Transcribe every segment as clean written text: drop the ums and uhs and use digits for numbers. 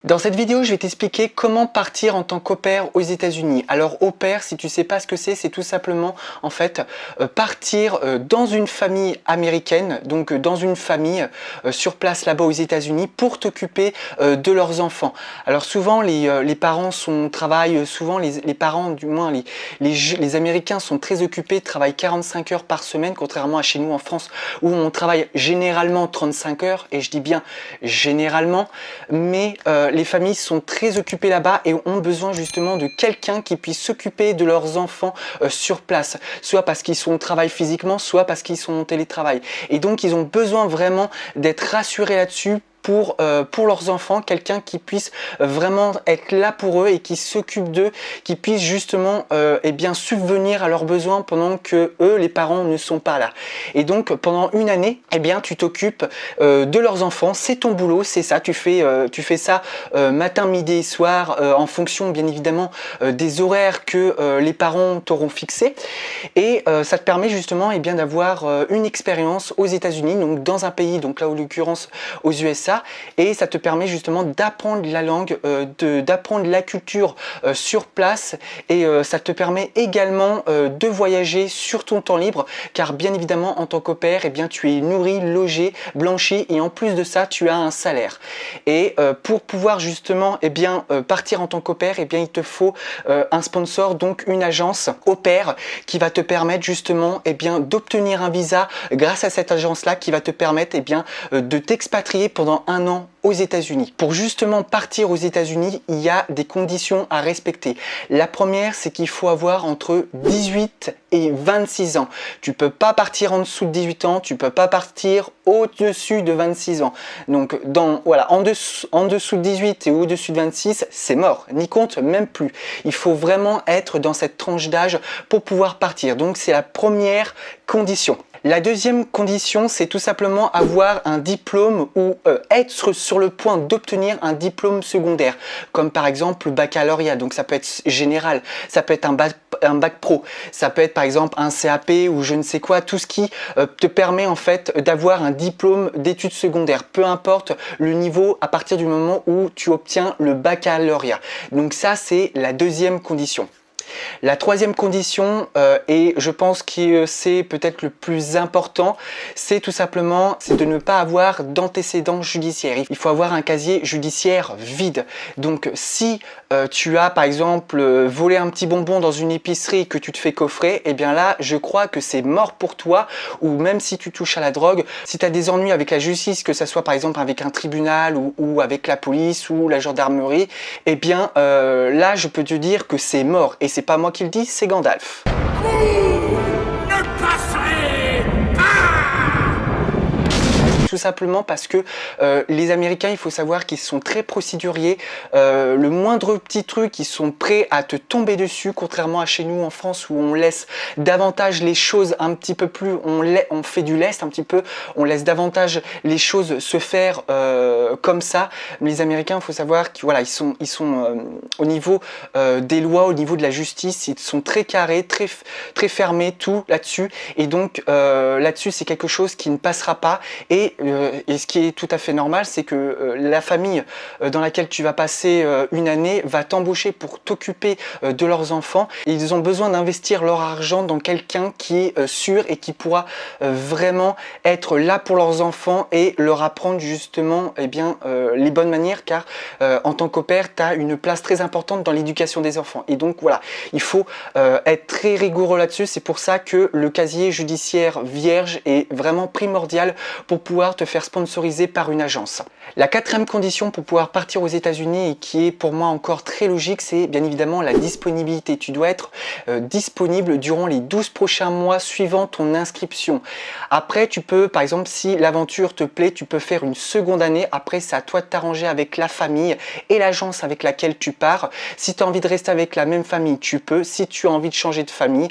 Dans cette vidéo, je vais t'expliquer comment partir en tant qu'au pair aux États-Unis. Alors au pair, si tu sais pas ce que c'est tout simplement en fait partir dans une famille américaine, donc dans une famille sur place là-bas aux États-Unis pour t'occuper de leurs enfants. Alors souvent les parents travaillent souvent les parents du moins les Américains sont très occupés, travaillent 45 heures par semaine, contrairement à chez nous en France où on travaille généralement 35 heures et je dis bien généralement, mais les familles sont très occupées là-bas et ont besoin justement de quelqu'un qui puisse s'occuper de leurs enfants sur place, soit parce qu'ils sont au travail physiquement, soit parce qu'ils sont en télétravail. Et donc ils ont besoin vraiment d'être rassurés là-dessus pour leurs enfants, quelqu'un qui puisse vraiment être là pour eux et qui s'occupe d'eux, qui puisse justement subvenir à leurs besoins pendant que eux, les parents, ne sont pas là. Et donc pendant une année, tu t'occupes de leurs enfants, c'est ton boulot, c'est ça, tu fais ça matin, midi et soir en fonction bien évidemment des horaires que les parents t'auront fixés et ça te permet justement d'avoir une expérience aux États-Unis, donc dans un pays, donc là en l'occurrence aux USA, et ça te permet justement d'apprendre la langue, d'apprendre la culture sur place et ça te permet également de voyager sur ton temps libre car bien évidemment en tant qu'au pair, tu es nourri, logé, blanchi et en plus de ça tu as un salaire. Et pour pouvoir justement partir en tant qu'au pair, il te faut un sponsor, donc une agence au pair qui va te permettre justement d'obtenir un visa grâce à cette agence là qui va te permettre de t'expatrier pendant un an aux États-Unis. Pour justement partir aux États-Unis, il y a des conditions à respecter. La première, c'est qu'il faut avoir entre 18 et 26 ans. Tu peux pas partir en dessous de 18 ans, tu peux pas partir au-dessus de 26 ans. Donc en dessous de 18 et au-dessus de 26, c'est mort, n'y compte même plus. Il faut vraiment être dans cette tranche d'âge pour pouvoir partir. Donc c'est la première condition. La deuxième condition, c'est tout simplement avoir un diplôme ou être sur le point d'obtenir un diplôme secondaire, comme par exemple le baccalauréat, donc ça peut être général, ça peut être un bac pro, ça peut être par exemple un CAP ou je ne sais quoi, tout ce qui te permet en fait d'avoir un diplôme d'études secondaires, peu importe le niveau à partir du moment où tu obtiens le baccalauréat. Donc ça, c'est la deuxième condition. La troisième condition, et je pense que c'est peut-être le plus important, c'est tout simplement de ne pas avoir d'antécédents judiciaires. Il faut avoir un casier judiciaire vide. Donc si tu as par exemple volé un petit bonbon dans une épicerie et que tu te fais coffrer, là je crois que c'est mort pour toi, ou même si tu touches à la drogue, si tu as des ennuis avec la justice, que ce soit par exemple avec un tribunal ou avec la police ou la gendarmerie, là je peux te dire que c'est mort. Et c'est pas moi qui le dis, c'est Gandalf. Tout simplement parce que les Américains, il faut savoir qu'ils sont très procéduriers. Le moindre petit truc, ils sont prêts à te tomber dessus, contrairement à chez nous en France où on laisse davantage les choses un petit peu plus, on fait du lest un petit peu, on laisse davantage les choses se faire comme ça. Mais les Américains, il faut savoir qu'ils ils sont au niveau des lois, au niveau de la justice, ils sont très carrés, très fermés, tout là-dessus. Et donc là-dessus, c'est quelque chose qui ne passera pas. Et ce qui est tout à fait normal, c'est que la famille dans laquelle tu vas passer une année va t'embaucher pour t'occuper de leurs enfants. Et ils ont besoin d'investir leur argent dans quelqu'un qui est sûr et qui pourra vraiment être là pour leurs enfants et leur apprendre justement les bonnes manières, car en tant qu'au pair, tu as une place très importante dans l'éducation des enfants. Et donc voilà, il faut être très rigoureux là-dessus. C'est pour ça que le casier judiciaire vierge est vraiment primordial pour pouvoir te faire sponsoriser par une agence. La quatrième condition pour pouvoir partir aux États-Unis et qui est pour moi encore très logique, c'est bien évidemment la disponibilité. Tu dois être disponible durant les 12 prochains mois suivant ton inscription. Après, tu peux, par exemple, si l'aventure te plaît, tu peux faire une seconde année. Après, c'est à toi de t'arranger avec la famille et l'agence avec laquelle tu pars. Si tu as envie de rester avec la même famille, tu peux. Si tu as envie de changer de famille,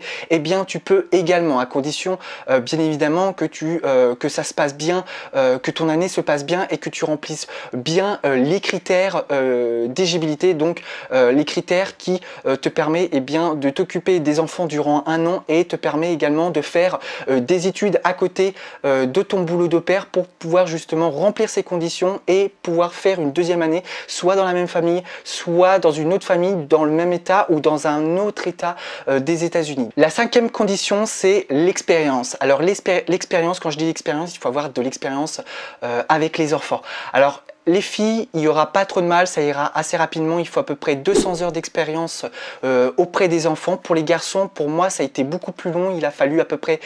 tu peux également, à condition bien évidemment que ça se passe bien, que ton année se passe bien et que tu remplis remplissent bien les critères d'éligibilité, donc les critères qui te permet de t'occuper des enfants durant 1 an et te permet également de faire des études à côté de ton boulot d'au pair pour pouvoir justement remplir ces conditions et pouvoir faire une deuxième année soit dans la même famille, soit dans une autre famille dans le même état ou dans un autre état des États-Unis. La 5e condition, c'est l'expérience. Alors l'expérience, quand je dis l'expérience, il faut avoir de l'expérience avec les enfants. Alors les filles, il n'y aura pas trop de mal, ça ira assez rapidement, il faut à peu près 200 heures d'expérience auprès des enfants. Pour les garçons, pour moi, ça a été beaucoup plus long, il a fallu à peu près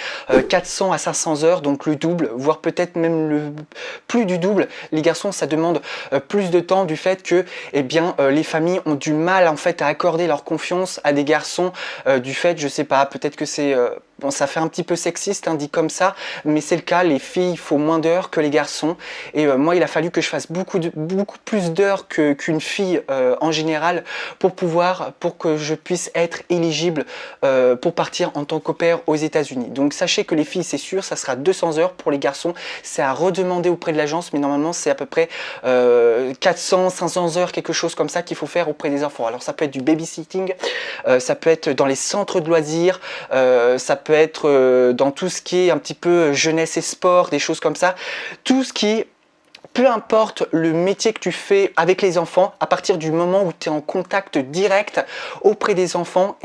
400 à 500 heures, donc le double, voire peut-être même plus du double. Les garçons, ça demande plus de temps du fait que les familles ont du mal en fait à accorder leur confiance à des garçons du fait, je sais pas, peut-être que c'est... Bon, ça fait un petit peu sexiste, hein, dit comme ça, mais c'est le cas, les filles, il faut moins d'heures que les garçons. Et moi, il a fallu que je fasse beaucoup plus d'heures qu'une fille en général pour que je puisse être éligible pour partir en tant qu'au pair aux États-Unis. Donc sachez que les filles, c'est sûr, ça sera 200 heures. Pour les garçons, c'est à redemander auprès de l'agence, mais normalement, c'est à peu près 400, 500 heures, quelque chose comme ça qu'il faut faire auprès des enfants. Alors ça peut être du babysitting, ça peut être dans les centres de loisirs, ça peut être dans tout ce qui est un petit peu jeunesse et sport, des choses comme ça. Tout ce qui peu importe le métier que tu fais avec les enfants, à partir du moment où tu es en contact direct auprès des enfants,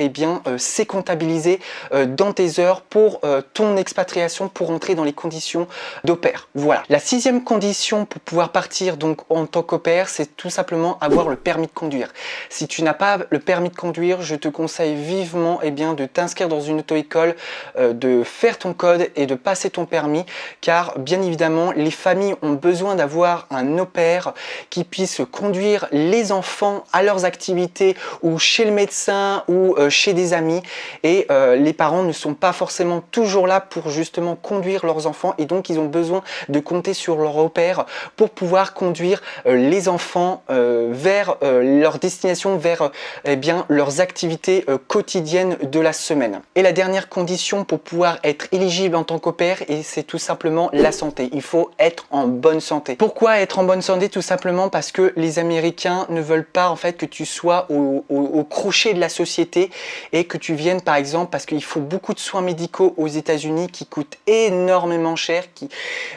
c'est comptabilisé dans tes heures pour ton expatriation pour entrer dans les conditions d'au pair. Voilà. La 6e condition pour pouvoir partir donc en tant qu'au pair, c'est tout simplement avoir le permis de conduire. Si tu n'as pas le permis de conduire, je te conseille vivement de t'inscrire dans une auto-école, de faire ton code et de passer ton permis, car bien évidemment, les familles ont besoin d'avoir un au pair qui puisse conduire les enfants à leurs activités ou chez le médecin ou chez des amis, et les parents ne sont pas forcément toujours là pour justement conduire leurs enfants, et donc ils ont besoin de compter sur leur au pair pour pouvoir conduire les enfants vers leur destination, vers leurs activités quotidiennes de la semaine. Et la dernière condition pour pouvoir être éligible en tant qu'au pair, et c'est tout simplement la santé. Il faut être en bonne santé. Pourquoi être en bonne santé? Tout simplement parce que les Américains ne veulent pas en fait que tu sois au crochet de la société et que tu viennes par exemple, parce qu'il faut beaucoup de soins médicaux aux États-Unis qui coûtent énormément cher.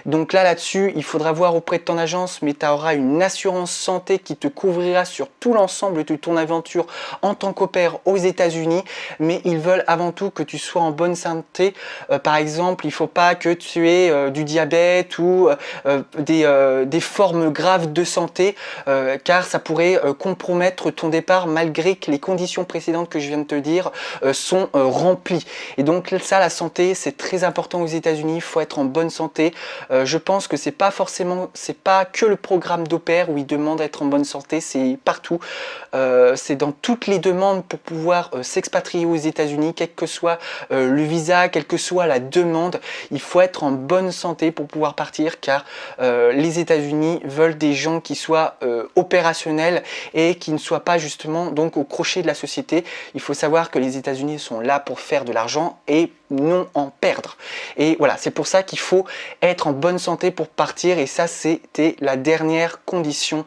Donc là-dessus, il faudra voir auprès de ton agence, mais tu auras une assurance santé qui te couvrira sur tout l'ensemble de ton aventure en tant qu'au pair aux États-Unis. Mais ils veulent avant tout que tu sois en bonne santé. Par exemple, il ne faut pas que tu aies du diabète ou des formes graves de santé, car ça pourrait compromettre ton départ malgré que les conditions précédentes que je viens de te dire sont remplies. Et donc ça, la santé, c'est très important aux États-Unis. Il faut être en bonne santé. Je pense que c'est pas que le programme d'au pair où il demande d'être en bonne santé, c'est partout. C'est dans toutes les demandes pour pouvoir s'expatrier aux États-Unis, quel que soit le visa, quelle que soit la demande. Il faut être en bonne santé pour pouvoir partir, car les États-Unis veulent des gens qui soient opérationnels et qui ne soient pas justement donc au crochet de la société. Il faut savoir que les États-Unis sont là pour faire de l'argent et non en perdre. Et voilà, c'est pour ça qu'il faut être en bonne santé pour partir, et ça c'était la dernière condition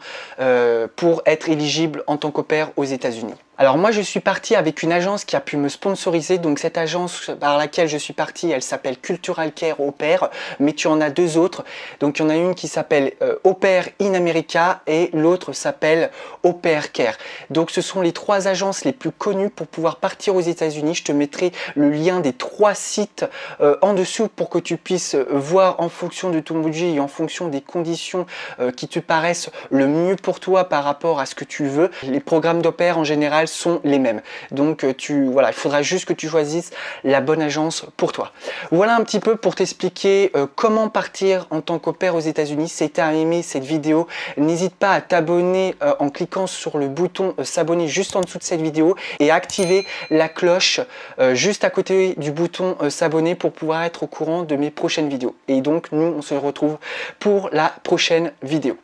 pour être éligible en tant qu'au pair aux États-Unis. Alors moi je suis parti avec une agence qui a pu me sponsoriser, donc cette agence par laquelle je suis parti, elle s'appelle Cultural Care Au Pair, mais tu en as deux autres. Donc il y en a une qui s'appelle Au Pair in America et l'autre s'appelle Au Pair Care. Donc ce sont les trois agences les plus connues pour pouvoir partir aux États-Unis. Je te mettrai le lien des trois sites en dessous pour que tu puisses voir en fonction de ton budget et en fonction des conditions qui te paraissent le mieux pour toi par rapport à ce que tu veux. Les programmes d'au pair en général sont les mêmes. Donc voilà, il faudra juste que tu choisisses la bonne agence pour toi. Voilà un petit peu pour t'expliquer comment partir en tant qu'au pair aux États-Unis. Si tu as aimé cette vidéo, n'hésite pas à t'abonner en cliquant sur le bouton s'abonner juste en dessous de cette vidéo et activer la cloche juste à côté du bouton s'abonner pour pouvoir être au courant de mes prochaines vidéos. Et donc nous on se retrouve pour la prochaine vidéo.